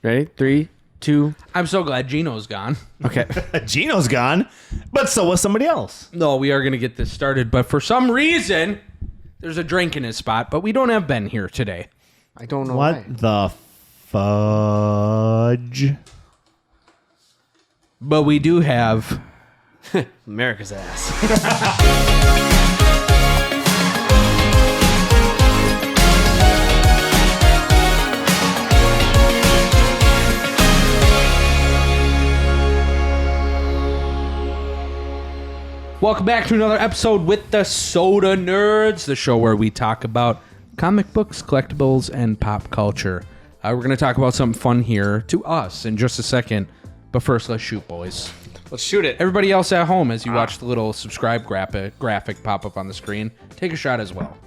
Ready? 3, 2. I'm so glad Gino's gone. Okay. Gino's gone, but so was somebody else. No, we are going to get this started, but for some reason, there's a drink in his spot, but we don't have Ben here today. I don't know What why. the fudge? But we do have... Merica's ass. Welcome back to another episode with the Soda Nerds, the show where we talk about comic books, collectibles, and pop culture. We're going to talk about something fun here to us in just a second. But first, let's shoot, boys. Let's shoot it. Everybody else at home, as you watch the little subscribe graphic pop up on the screen, take a shot as well.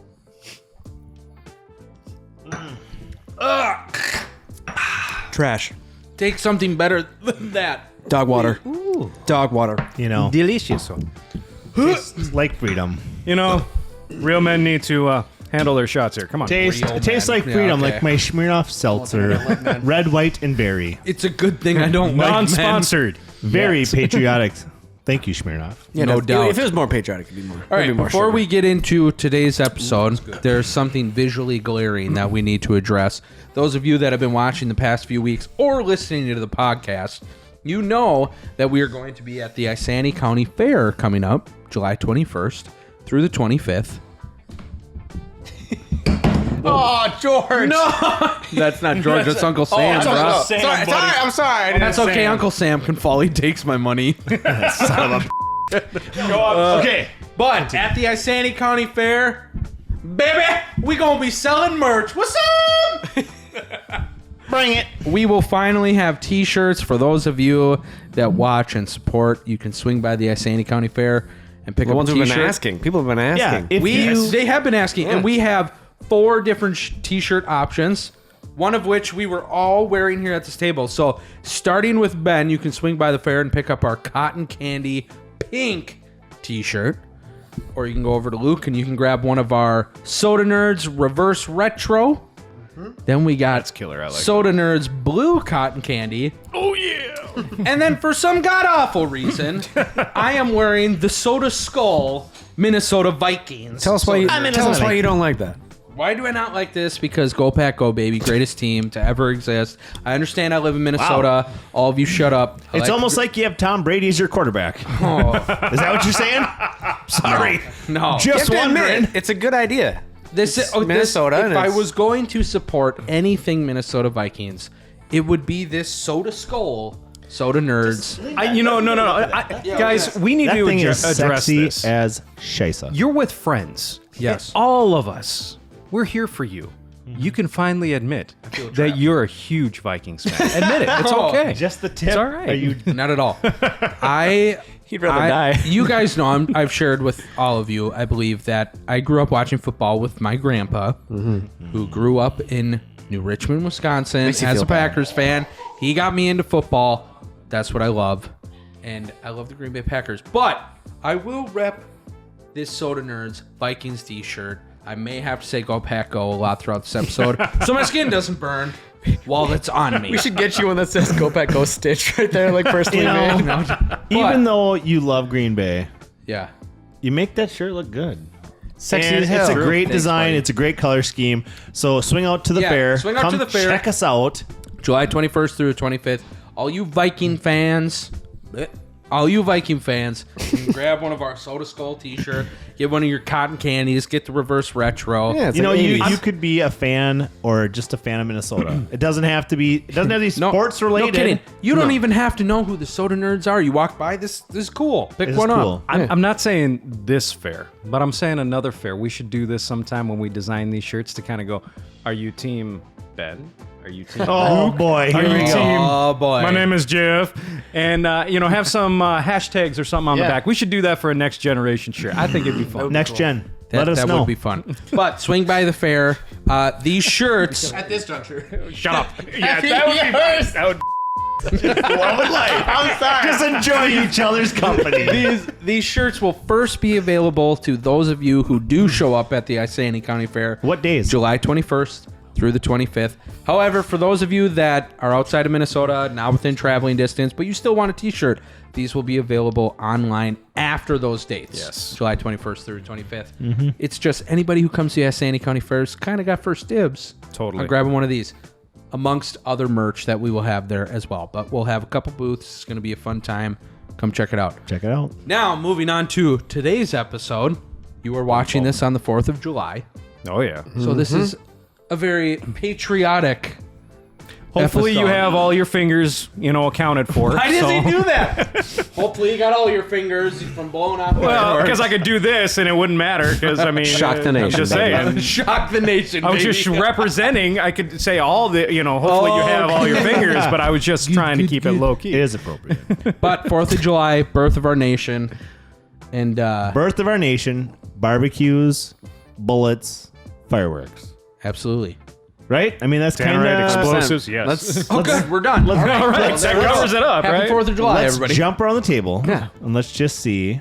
Trash. Take something better than that. Dog water. Ooh. Dog water. You know, Delicioso. tastes like freedom. You know, real men need to handle their shots here. Come on. Tastes Real tastes men. like Yeah, freedom, okay. like my Smirnoff seltzer, red, white, and berry. It's a good thing I don't like men. Non-sponsored. Very patriotic. Thank you, Smirnoff. Yeah, No doubt. If it was more patriotic, it'd be more. All right, before we get into today's episode, there's something visually glaring that we need to address. Those of you that have been watching the past few weeks or listening to the podcast, you know that we are going to be at the Isani County Fair coming up July 21st through the 25th. Oh, George. No! That's not George, that's Uncle Sam, it's bro. Uncle Sam, sorry, I'm sorry. I didn't That's okay, Uncle Sam can fall. He takes my money. Son of a. Okay. But at the Isani County Fair, baby, we gonna be selling merch. What's up? Bring it. We will finally have t-shirts for those of you that watch and support. You can swing by the Isani County Fair and pick The up ones a who've t-shirt. been asking. People have been asking. Yeah, if They have been asking, and we have 4 different t-shirt options, one of which we were all wearing here at this table. So starting with Ben, you can swing by the fair and pick up our cotton candy pink t-shirt. Or you can go over to Luke and you can grab one of our Soda Nerds reverse retro. Then we got killer. I like Soda Nerds blue cotton candy. Oh, yeah. And then for some god-awful reason, I am wearing the Soda Skull Minnesota Vikings. Tell us why Soda you don't like that. Why do I not like this? Because go Pack Go, baby. Greatest team to ever exist. I understand I live in Minnesota. All of you shut up. It's almost like you have Tom Brady as your quarterback. Oh, Is that what you're saying? Sorry. no. Just You have to admit, wondering. it's a good idea. This is Minnesota, If and I it's- was going to support anything Minnesota Vikings, it would be this Soda Skull, Soda Nerds. No. Guys, we need That to thing is address sexy this. as Shisa. You're with friends. Yes. All of us. We're here for you. You can finally admit that you're a huge Vikings fan. Admit it. It's okay. Just the tip. It's all right. Are you? Not at all. He'd rather die. You guys know I've shared with all of you, I believe, that I grew up watching football with my grandpa, who grew up in New Richmond, Wisconsin, Makes you as feel a Packers fan. He got me into football. That's what I love. And I love the Green Bay Packers. But I will rep this Soda Nerds Vikings t-shirt. I may have to say go Pack Go a lot throughout this episode so my skin doesn't burn while it's on me. We should get you one that says "Go Pack Go" stitch right there, like personally made. Even though you love Green Bay, Yeah. you make that shirt look good. Sexy And as hell. it's a great Thanks, design. buddy. It's a great color scheme. So swing out to the Yeah, fair. swing out Come to the fair. Check us out. July 21st through the 25th. All you Viking fans, you can grab one of our Soda Skull t-shirt, get one of your cotton candies, get the reverse retro. Yeah, it's You know, like you 80s. could be a fan or just a fan of Minnesota. It doesn't have to be. It doesn't have to be No, sports related. No kidding. You don't even have to know who the Soda Nerds are. You walk by, this is cool. Pick This is one cool. up. I'm not saying this fair, but I'm saying another fair. We should do this sometime when we design these shirts to kind of go, are you team Ben? Are you team Oh Luke? boy, here Are we you go. team? Oh, boy. My name is Jeff, and have some hashtags or something on the Yeah. back. We should do that for a next generation shirt. I think it'd be fun. Next gen. That, Let us that know. would be fun. But swing by the fair. These shirts. At this juncture. Shut up. Yeah, that would be fun. That would. Love of life. I'm sorry. Just enjoy each other's company. These shirts will first be available to those of you who do show up at the Isani County Fair. What days? July 21st through the 25th. However, for those of you that are outside of Minnesota, not within traveling distance, but you still want a t-shirt, these will be available online after those dates. Yes. July 21st through 25th. It's just anybody who comes to the Sandy County Fairs kind of got first dibs. Totally. On grabbing one of these, amongst other merch that we will have there as well. But we'll have a couple booths. It's going to be a fun time. Come check it out. Check it out. Now, moving on to today's episode. You are watching this on the 4th of July. Oh, yeah. So this is a very patriotic Hopefully you episode. have all your fingers, accounted for. Why does he do that? Hopefully you got all your fingers from blowing off. Well, because I could do this and it wouldn't matter. Because I mean, Shock the I'm nation, just baby. saying. Shock the nation. I was baby. just representing. I could say all the, hopefully you have all your fingers, but I was just trying to keep it low It key. is appropriate. But 4th of July, birth of our nation, and Birth of our nation, barbecues, bullets, fireworks. absolutely. Right? I mean, that's kind Downright of... explosives, yes. Let's Oh, good. We're done. All right. All right, that covers it up, Happy right? 4th of July, Let's everybody. jump around the table. Yeah. And let's just see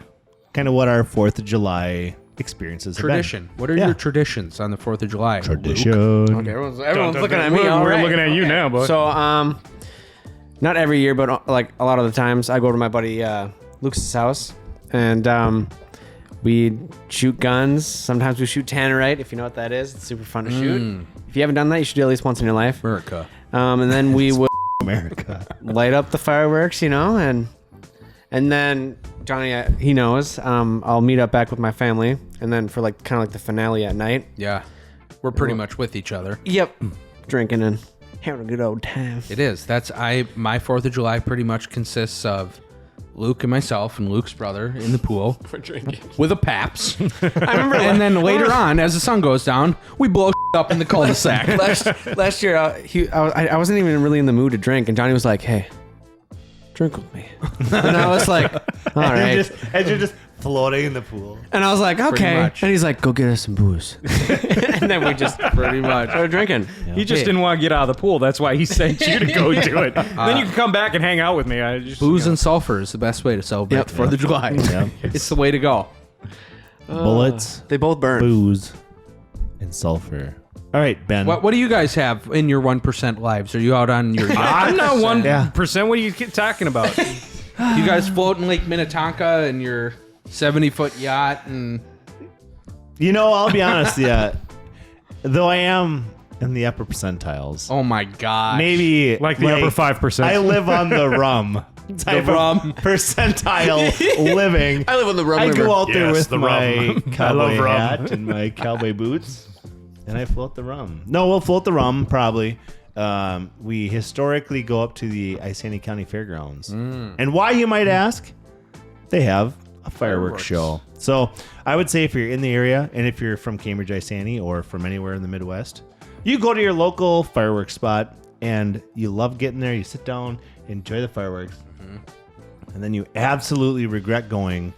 kind of what our 4th of July experiences have been. Tradition. What are Yeah. your traditions on the 4th of July? Luke? Tradition. Okay, everyone's looking at me. We're all right. looking at you now, but So, not every year, but like a lot of the times, I go to my buddy Luke's house, and we shoot guns. Sometimes we shoot tannerite, if you know what that is. It's super fun to shoot. If you haven't done that, you should do it at least once in your life. Merica. And then we would America. light up the fireworks, and then Johnny, he knows. I'll meet up back with my family, and then for kind of like the finale at night. Yeah. We're pretty much with each other. Yep, drinking and having a good old time. It is. My 4th of July pretty much consists of Luke and myself and Luke's brother in the pool with a Paps. I remember, and then later on, as the sun goes down, we blow up in the cul-de-sac. Last year, I wasn't even really in the mood to drink, and Johnny was like, "Hey, drink with me," and I was like, "All right." And you're just floating in the pool. And I was like, "Okay," much. and he's like, "Go get us some booze," and then we just Pretty much. started drinking. he just didn't want to get out of the pool. That's why he sent you to go do it. Then you can come back and hang out with me. I just Booze and sulfur is the best way to celebrate Yep. the 4th of July. Yeah. It's the way to go. Bullets, They both burn. booze, and sulfur. All right, Ben. What do you guys have in your 1% lives? Are you out on your yacht? I'm not 1%. Yeah. What are you talking about? You guys float in Lake Minnetonka in your 70-foot yacht and I'll be honest, yeah. Though I am in the upper percentiles. oh my god. Maybe Like the upper 5%. I live on the rum type rum. of percentile living. I live on the rum I river. go out there Yes, with the my rum. I cowboy love rum. hat and my cowboy boots, and I float the rum. No, we'll float the rum probably. We historically go up to the Iceni County Fairgrounds, and why, you might ask? They have a fireworks show. So I would say if you're in the area, and if you're from Cambridge, Iceni, or from anywhere in the Midwest, you go to your local fireworks spot, and you love getting there. You sit down, enjoy the fireworks, and then you absolutely regret going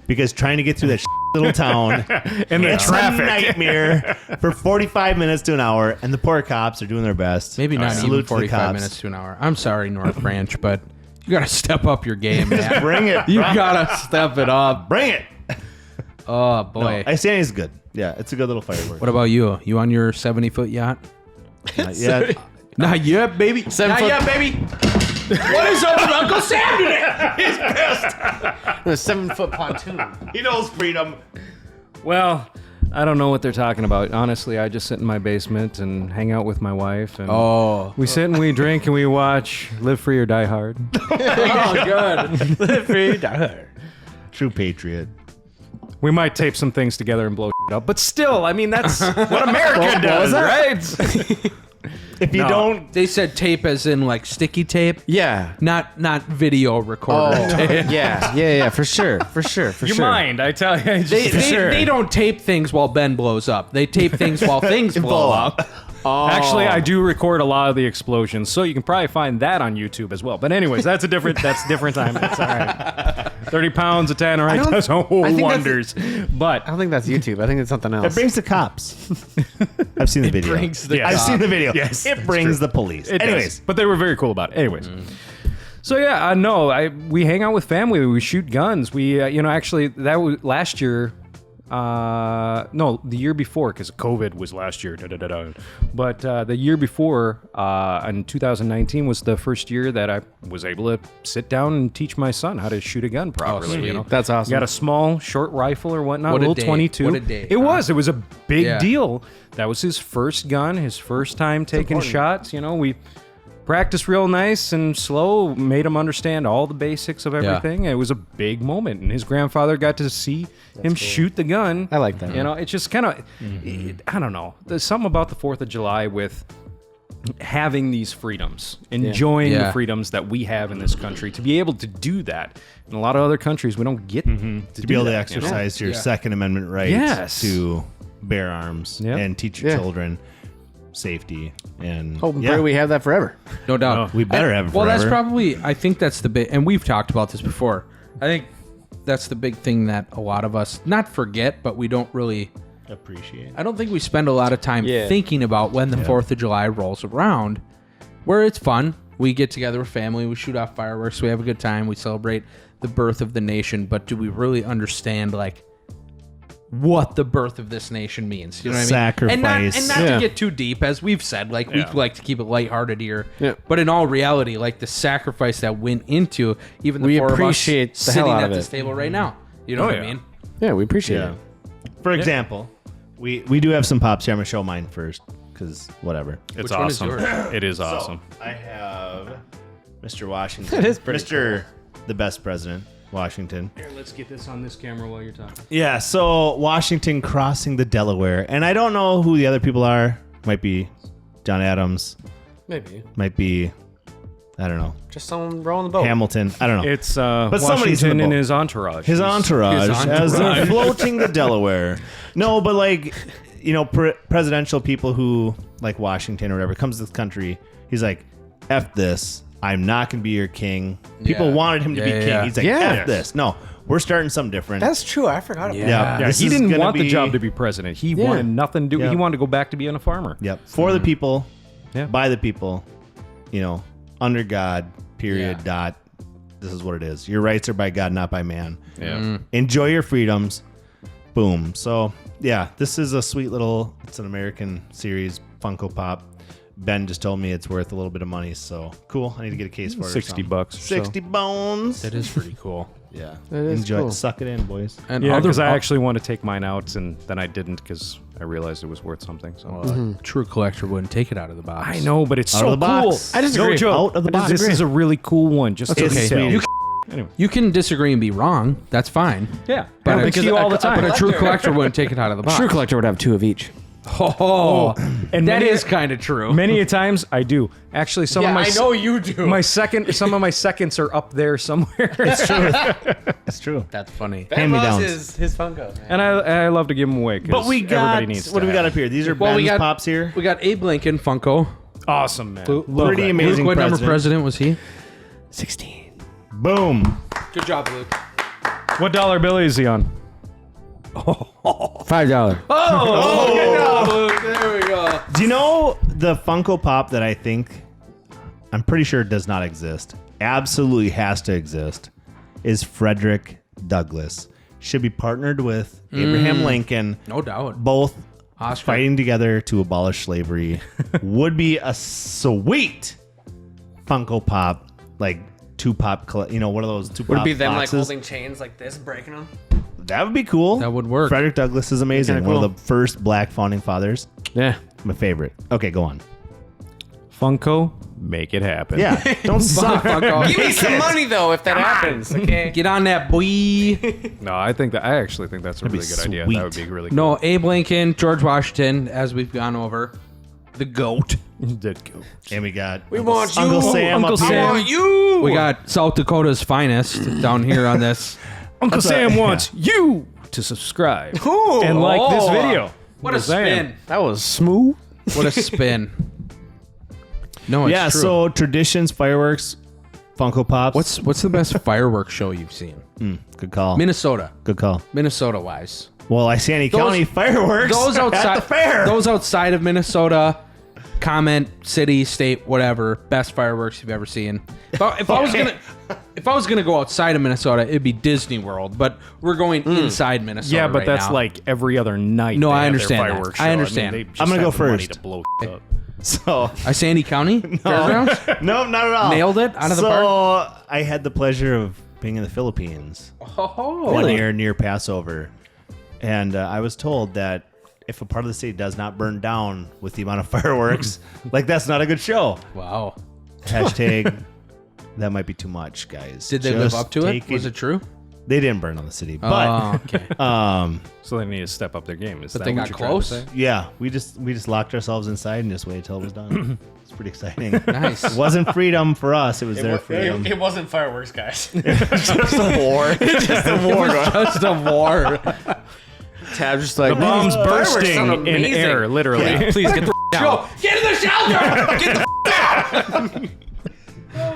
because trying to get through that little town And the it's a traffic. nightmare for 45 minutes to an hour, and the poor cops are doing their best. Maybe not Salute even to the 45 cops. minutes to an hour. I'm sorry, North Branch, but you got to step up your game, man. Bring it. You bro. got to step it up. Bring it. Oh, boy. Iceni is good. Yeah, it's a good little firework. What about you? You on your 70-foot yacht? Not yet. Not yet, baby. Not yet, baby. What is up with Uncle Sam today? He's pissed. A 7-foot pontoon. He knows freedom. Well, I don't know what they're talking about. Honestly, I just sit in my basement and hang out with my wife. And Oh. we sit and we drink and we watch Live Free or Die Hard. Oh, good. True patriot. We might tape some things together and blow up. But still, I mean, that's what America does, right? If you No. don't, They said tape as in like sticky tape, Yeah. not video recorder tape. Yeah, for sure. You mind, I tell you. I just- They don't tape things while Ben blows up. They tape things while things blow up. Actually, I do record a lot of the explosions, so you can probably find that on YouTube as well. But anyways, that's different time. It's all right. 30 pounds of tannerite don't- does I think wonders. But I don't think that's YouTube. I think it's something else. it brings the cops. I've seen the video. brings the I've seen the video. Yes, it that's brings true. the police. it Anyways, does. But they were very cool about it. Anyways. So yeah, no, we hang out with family. We shoot guns. We, actually, that was last year. No, the year before, because COVID was last year. But the year before, in 2019, was the first year that I was able to sit down and teach my son how to shoot a gun properly. sweet. You know, That's awesome. Got a small, short rifle or whatnot, What a little day. 22. What a day, It huh? was. It was a big Yeah. deal. That was his first gun, his first time taking shots. You know, we practiced real nice and slow, made him understand all the basics of everything. It was a big moment, and his grandfather got to see him shoot the gun. I like that. You know, it's just kind of, I don't know. There's something about the 4th of July with having these freedoms, enjoying the Yeah. freedoms that we have in this country, to be able to do that. In a lot of other countries, we don't get to do be able to that, you know? exercise your Yeah. Second Amendment right Yes. to bear arms Yep. and teach your Yeah. children safety. And Hope and pray we have that forever. No doubt. we better have it Well, that's forever. probably. I think that's the big, and we've talked about this before. I think that's the big thing that a lot of us not forget, but we don't really. appreciate. I don't think we spend a lot of time Yeah. thinking about when the 4th of July rolls around, where it's fun. We get together with family, we shoot off fireworks, we have a good time, we celebrate the birth of the nation. But do we really understand like what the birth of this nation means? You know what I mean? Sacrifice. And not Yeah. to get too deep, as we've said, like we like to keep it lighthearted here. Yeah. But in all reality, like the sacrifice that went into even the We four appreciate of us the hell sitting out at of this it. table right now. You know what I mean? Yeah, we appreciate Yeah. it. For example, we do have some pops here. I'm gonna show mine first because whatever. It's Which one is awesome. yours? It is awesome. I have Mr. Washington. That is pretty Mr. The best president, Washington. Here, let's get this on this camera while you're talking. Yeah, so Washington crossing the Delaware. And I don't know who the other people are. Might be John Adams. Maybe. Might be, I don't know, Just someone rowing the boat. Hamilton. I don't know. It's But somebody's in Washington the and boat. his entourage. His He's- entourage, his as they're entourage. floating the Delaware. No, but like, you know, presidential people who, like Washington or whatever, comes to this country, he's like, F this. I'm not going to be your king. People Yeah. wanted him to be Yeah, king. yeah. He's like, Yeah. F this. No, we're starting something different. That's true. I forgot about that. yeah. Yeah, this he is didn't gonna want the be- job to be president. He wanted nothing to do. Yep. He wanted to go back to being a farmer. Yep. For the people, Yeah. by the people, you know, under God, period, Yeah. dot. This is what it is. Your rights are by God, not by man. Yeah. Enjoy your freedoms. Boom. So, yeah, this is a sweet little, it's an American series, Funko Pop. Ben just told me it's worth a little bit of money, so cool. I need to get a case for it. or 60 something. bucks or so. 60 bones. That is pretty cool. Yeah. That is Enjoy cool. it. Suck it in, boys. And Yeah, other because I actually want to take mine out, and then I didn't because I realized it was worth something. So true collector wouldn't take it out of the box. I know, but it's Out so of the cool. box. I disagree. No joke. Out of the box. This is a really cool one. Just That's okay. Sweet. You Anyway. You can disagree and be wrong. That's fine. Yeah, But I see you all the time. But a true collector wouldn't take it out of the box. True collector would have 2 of each. Oh, and that many- is kind of true. Many a times I do. Actually, some of my you do. some of my seconds are up there somewhere. It's true. It's true. That's funny. Hand-me-downs. His Funko. And I love to give them away. 'Cause But we got, everybody needs what do to we got have up here? These are Well, we Ben's got- pops here. We got Abe Lincoln Funko. them. Awesome, man. Luke, Love Pretty that. amazing what number president. president was he? 16. Boom. Good job, Luke. What dollar bill is he on? $5. Oh, good job, Luke. There we go. Do you know the Funko Pop that I think, I'm pretty sure does not exist, absolutely has to exist, is Frederick Douglass. Should be partnered with Abraham Lincoln. No doubt. Both Oscar. fighting together to abolish slavery. Would be a sweet Funko Pop, like two pop, you know, one of those two Would it pop be them boxes. like holding chains like this, breaking them? That would be cool. That would work. Frederick Douglass is amazing. Kinda One cool. of the first black founding fathers. Yeah. My favorite. Okay, go on. Funko, make it happen. Yeah, don't suck. Give me some money though if that happens. Okay. Get on that, boy. No, I actually think that's a be really good idea. sweet. That would be really cool. No, Abe Lincoln, George Washington, as we've gone over. The GOAT. Did go. And we got want Uncle you. Sam Uncle up here. Sam. You. We got South Dakota's finest down here on this. Uncle That's Sam a- wants you to subscribe Ooh. and like this video. What a Just saying. spin. That was smooth. What a spin. No, it's Yeah, true. so traditions, fireworks, Funko Pops. What's the best fireworks show you've seen? good call? Minnesota. Good call. Minnesota wise. Well, Isani County fireworks Those outside at the fair. Those outside of Minnesota, comment, city, state, whatever, best fireworks you've ever seen. If I was gonna if I was gonna go outside of Minnesota, it'd be Disney World, but we're going inside Minnesota. Yeah, but right that's now. like every other night. No, they I have their understand that. fireworks I show. understand. They just I'm gonna go have the money first. to blow up. So Sandy County Fairgrounds. no, not at all. Nailed it out of the so park? I had the pleasure of being in the Philippines Oh, one year near Passover, and I was told that if a part of the city does not burn down with the amount of fireworks, like that's not a good show. wow. Hashtag that might be too much, guys. Did they live Just up to it? take Was it true? They didn't burn on the city, but Oh, okay. So they need to step up their game. Is But that they what got you're trying to close? say? yeah, we just locked ourselves inside and just waited till it was done. It's pretty exciting. Nice. It wasn't freedom for us; it was their freedom. It wasn't fireworks, guys. Just a war. Just a war. Just a war. Tab just like The bomb's fireworks bursting sound in amazing. air, literally. Yeah. Please get the Go. Get in the shelter. Get the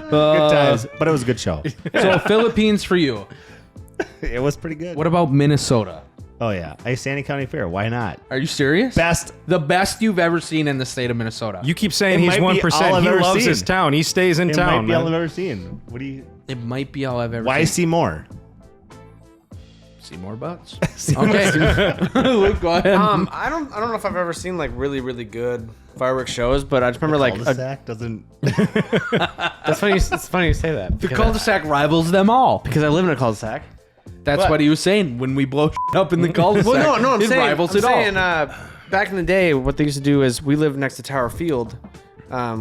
Good times, but it was a good show. So Philippines for you. It was pretty good. What about Minnesota? Oh yeah, Sandy County Fair. Why not? Are you serious? Best. The best you've ever seen in the state of Minnesota. You keep saying It he's might be all 1%. I've He ever loves seen. his town. He stays in It town. might be all man. I've ever seen. What do you? It might be all I've ever Why seen. see more? See more butts? Okay. Luke, go ahead. I don't know if I've ever seen like really, really good fireworks shows, but I just remember like Cul-de-sac doesn't. that's funny. It's funny you say that the cul-de-sac rivals them all. because I live in a cul-de-sac. That's What? what he was saying. When we blow up in the cul-de-sac, Well, no, I'm it saying, rivals I'm it all. saying back in the day, what they used to do is we lived next to Tower Field,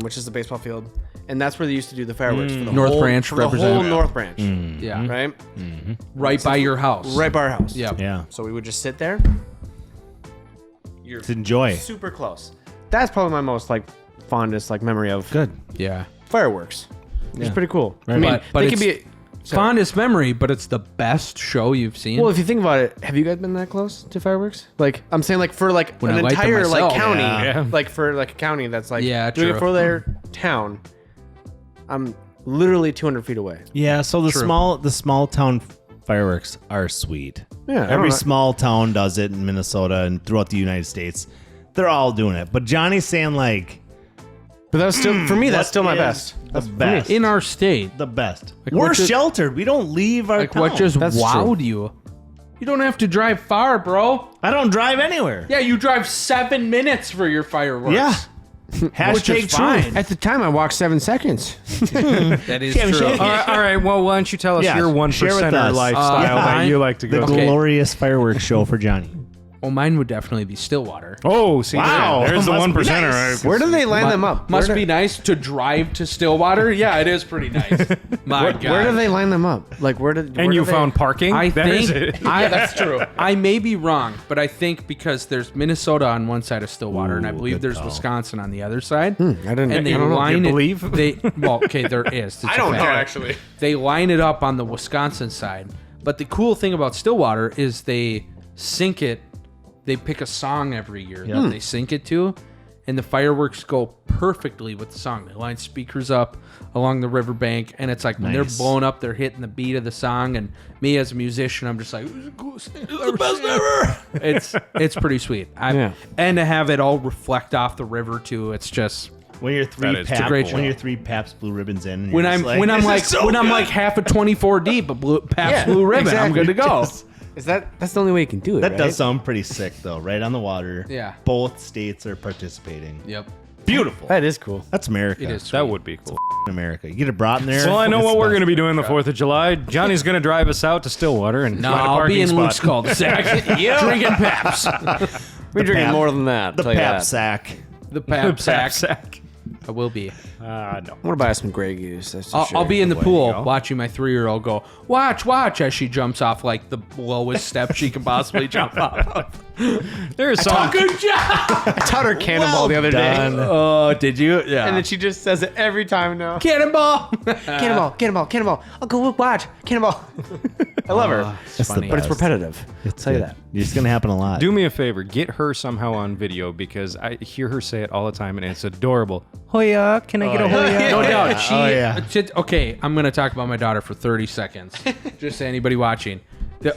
which is the baseball field, and that's where they used to do the fireworks for the North whole, Branch for the whole representative. North Branch, Yeah. right? Right by your house. Right by our house. Yeah. Yeah, So we would just sit there. You're to enjoy. super close. That's probably my most like fondest like memory of Good. Yeah. fireworks. It's Yeah. pretty cool. Right. I mean, But they could it's- be. Fondest memory, but it's the best show you've seen. Well, if you think about it, have you guys been that close to fireworks? Like, I'm saying, like for like When an I light them entire like myself. county, Yeah. like for like a county that's like Yeah, doing true. it for their town. I'm literally 200 feet away. Yeah. So the True. small town fireworks are sweet. Yeah, I Every don't know. small town does it in Minnesota and throughout the United States. They're all doing it. But Johnny's saying like But that was still for me. That's what still my is best. The best. in our state, The best. Like, We're what just- sheltered. We don't leave our like town. what just That's wowed you? You don't have to drive far, bro. I don't drive anywhere. Yeah, you drive 7 minutes for your fireworks. Yeah. Which Hashtag is fine. truth. At the time, I walked 7 seconds. That is Can't true. shake it. All right, well, why don't you tell us Yeah, your share with 1%er us. lifestyle that you like to The go Okay. glorious fireworks show for Johnny. Well, mine would definitely be Stillwater. Oh, see, Wow. there's the Must be 1%er. nice. Where do they line them up? Must where be do, nice to drive to Stillwater. Yeah, it is pretty nice. My God. Where do they line them up? Like where did? And you found parking? I There's think it. that's true. I may be wrong, but I think because there's Minnesota on one side of Stillwater, and I Ooh, believe good there's call. Wisconsin on the other side. I didn't. And they I don't know. line You it. believe? They well, okay, there is. It's a fact. actually. They line it up on the Wisconsin side. But the cool thing about Stillwater is they sync it. They pick a song every year that they sync it to, and the fireworks go perfectly with the song. They line speakers up along the riverbank, and it's like when they're Nice. blowing up, they're hitting the beat of the song. And me as a musician, I'm just like, "This is the coolest thing I've ever seen." It's pretty sweet. Yeah. And to have it all reflect off the river too. It's just When you're That three is Pabst, great when show. you're 3 Pabst Blue Ribbons in, and when you're I'm just like, when I'm "This like is so when I'm good." like half a 24 deep, a blue Pabst Blue Ribbon, I'm good to go. Is that's the only way you can do it? That right? does sound pretty sick though, right on the water. Yeah. Both states are participating. Yep, Beautiful. That is cool. That's America. it is. That would be cool. America. You get a brat in there. Well, I know it's what we're best. going to be doing the 4th of July. Johnny's going to drive us out to Stillwater and No, find a I'll parking be in spot. Luke's cul-de-sac drinking Paps. We're drinking Pab- more than that. The tell you Pap that. sack. The Pap sack. Sack. I will be. No. I'm gonna buy some Grey Goose. That's for I'll be in the pool go. watching my 3-year-old go, watch, as she jumps off like the lowest step she can possibly jump off. There's some. Good job. I taught her cannonball the other day, Oh, did you? Yeah. and then she just says it every time now. Cannonball. Cannonball. Uncle Luke, watch cannonball. I love her, That's funny. the but it's best. repetitive. I'll tell you Good. that. It's gonna happen a lot. Do me a favor, get her somehow on video because I hear her say it all the time and it's adorable. Hoya, can I get a Hoya? No doubt. She, Oh, yeah. Okay, I'm going to talk about my daughter for 30 seconds. Just to anybody watching.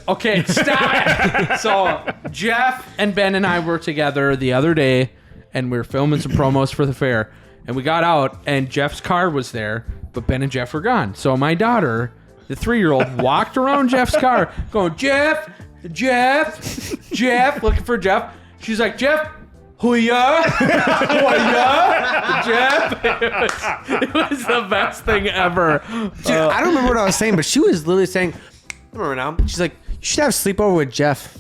Okay, stop. So, Jeff and Ben and I were together the other day, and we were filming some promos for the fair. And we got out, and Jeff's car was there, but Ben and Jeff were gone. So, my daughter the 3-year-old walked around Jeff's car going, Jeff, looking for Jeff. She's like, Jeff, Hoo-ya, Jeff. It was the best thing ever. Dude, I don't remember what I was saying, but she was literally saying, I remember now. She's like, you should have sleepover with Jeff.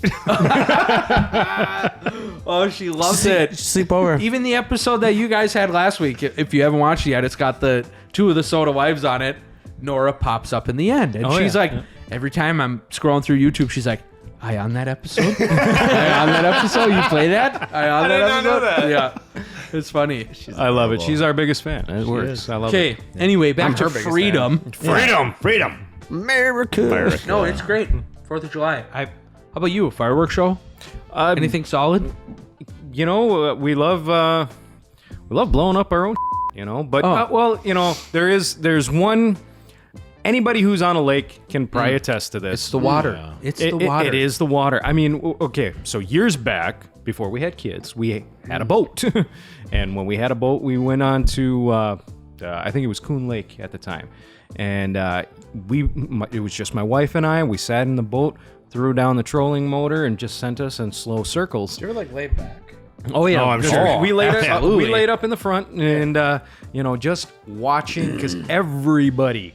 Oh, she loves it. Sleepover. Even the episode that you guys had last week, if you haven't watched it yet, it's got the 2 of the Soda Wives on it. Nora pops up in the end. And she's like, every time I'm scrolling through YouTube, she's like, I on that episode? I on that episode? You play that? I on that episode? know that. Yeah. It's funny. I love it. She's our biggest fan. It works. I love it. Okay. Anyway, back to her biggest freedom. Freedom. Merica. No, it's great. 4th of July. How about you? A fireworks show? Anything solid? You know, we love blowing up our own, you know. But well, you know, there's one. Anybody who's on a lake can probably attest to this. It's the water. Yeah. It's the water. It is the water. I mean, okay, so years back, before we had kids, we had a boat. And when we had a boat, we went on to, I think it was Coon Lake at the time. And it was just my wife and I. We sat in the boat, threw down the trolling motor, and just sent us in slow circles. You're like laid back. Oh yeah, I'm sure. We laid Absolutely. we laid up in the front, and you know, just watching because everybody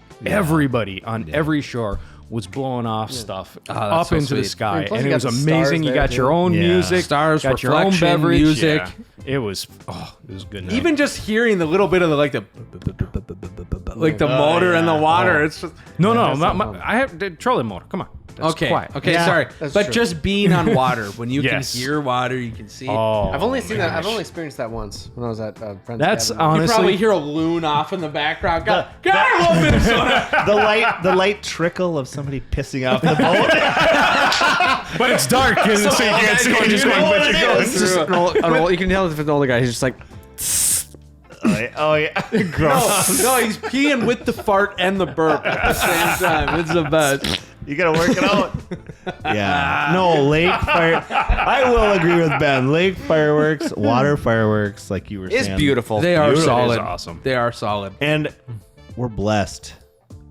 on every shore was blowing off stuff up so into the sweet. sky, And plus and you it was got the amazing. stars You there, got your too. own Yeah. music, Stars, got your own reflection, beverage, music. Yeah. It was good. Even just hearing the little bit of the motor and the water. It's just no, I have the trolling motor. Come on. That's okay. quiet. Okay, Yeah, sorry, that's but true. just being on water when you Yes. can hear water, you can see. Oh, I've only seen that. I've gosh. only experienced that once when I was at friend's That's cabin. You honestly. probably hear a loon off in the background. God, I love Minnesota. The light trickle of somebody pissing off the boat. but it's dark, and so you can't see what you're going. But you're going It's just through. an old, you can tell if it's an older guy. He's just like, Oh yeah. Gross. No, he's peeing with the fart and the burp at the same time. It's the best. You gotta work it out. Yeah. No, lake fire. I will agree with Ben. Lake fireworks, water fireworks, like you were it's saying. beautiful. They are Beautiful. solid. It is awesome. They are solid. And we're blessed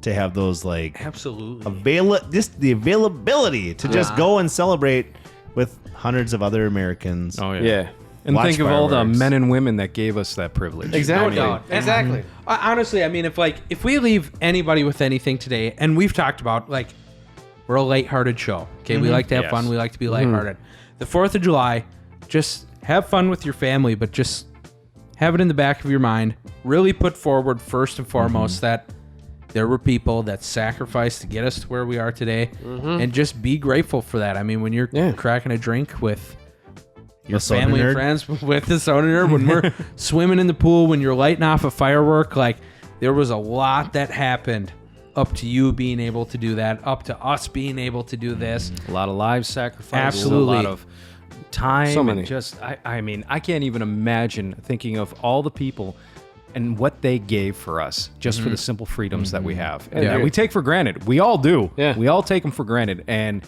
to have those like Absolutely. just the availability to just go and celebrate with hundreds of other Americans. Oh Yeah. And Watch think of all the fireworks. men and women that gave us that privilege. Exactly. No doubt. Exactly. Honestly, I mean, if we leave anybody with anything today, and we've talked about like we're a lighthearted show. Okay, we like to have Yes. fun. We like to be lighthearted. The 4th of July, just have fun with your family, but just have it in the back of your mind. Really put forward first and foremost that there were people that sacrificed to get us to where we are today, and just be grateful for that. I mean, when you're cracking a drink with your family and friends, with the soda nerd, when we're swimming in the pool, when you're lighting off a firework, like there was a lot that happened up to you being able to do that, up to us being able to do this. A lot of lives sacrificed. Absolutely. A lot of time. So many. And just, I mean, I can't even imagine thinking of all the people and what they gave for us just for the simple freedoms that we have and that we take for granted. We all do. Yeah. We all take them for granted. And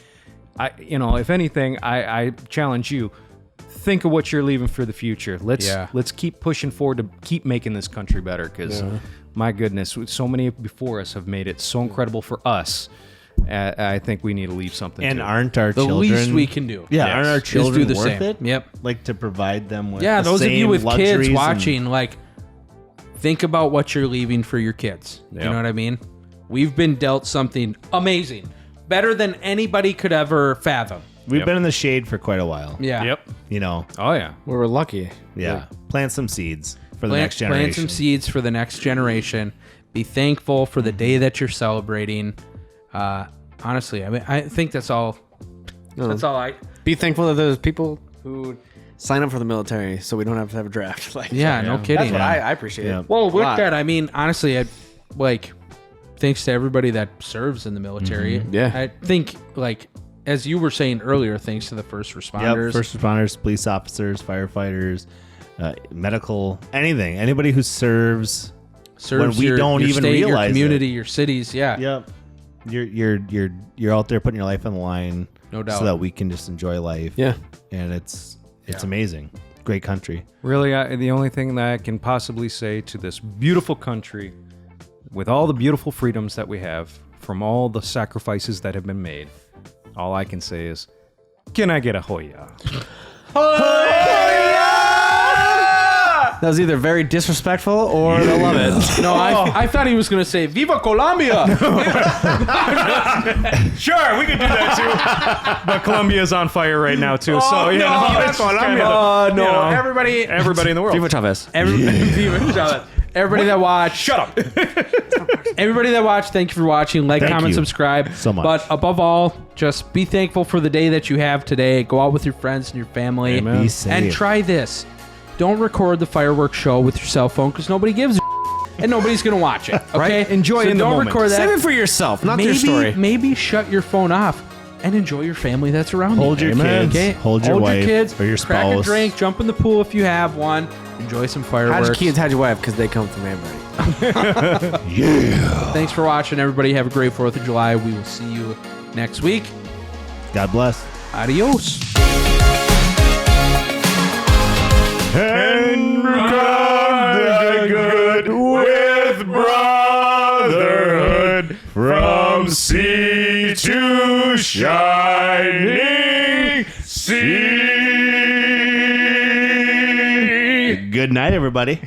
if anything, I challenge you. Think of what you're leaving for the future. Let's keep pushing forward to keep making this country better because, my goodness, so many before us have made it so incredible for us. I think we need to leave something. And to it. aren't our The children least we can do. Yeah, Yes. aren't our Just do children the worth same. it? Yep. Like to provide them with Yeah, the those of you same with kids luxuries and- watching, like, think about what you're leaving for your kids. You Yep. know what I mean? We've been dealt something amazing, better than anybody could ever fathom. We've Yep. been in the shade for quite a while. Yeah. Yep. You know, Oh yeah. We were lucky. yeah. Plant some seeds for the next generation. Plant some seeds for the next generation. Be thankful for the day that you're celebrating. Honestly, I mean, I think that's all. That's all I. Be thankful that there's people who sign up for the military so we don't have to have a draft. Like, Yeah, no kidding. that's what I appreciate. Yeah. Well, with Lot. that, I mean, honestly, thanks to everybody that serves in the military. Yeah. I think, like, as you were saying earlier, thanks to the first responders. Yep, first responders, police officers, firefighters, medical, anything. Anybody who serves. serves when we your, don't your even state, your realize community, your cities. Yeah. Yep. You're out there putting your life on the line. No doubt. So that we can just enjoy life. Yeah. And it's amazing. Great country. Really, the only thing that I can possibly say to this beautiful country, with all the beautiful freedoms that we have, from all the sacrifices that have been made. All I can say is, can I get a Hoya? That was either very disrespectful or I love it. No, I thought he was going to say "Viva Colombia." Sure, we could do that too. But Colombia's on fire right now too. So you know, it's Colombia. No, everybody in the world. Viva Chavez. Everybody that watched. Shut up. Everybody that watched, thank you for watching. Like, Thank comment, you subscribe. so much. But above all, just be thankful for the day that you have today. Go out with your friends and your family. Amen. Be safe. And try this. Don't record the fireworks show with your cell phone because nobody gives a and nobody's going to watch it. Okay? Right? Enjoy so in the don't moment. record that. Save it for yourself, not your story. Maybe shut your phone off and enjoy your family that's around Hold you. your kids. Okay? Hold your wife kids, or your crack a spouse. drink, jump in the pool if you have one. Enjoy some fireworks. How'd your kids, how'd your wife? Because they come from everybody. Thanks for watching, everybody. Have a great 4th of July. We will see you next week. God bless. Adios. And good with brotherhood from sea to shining sea. Good night, everybody.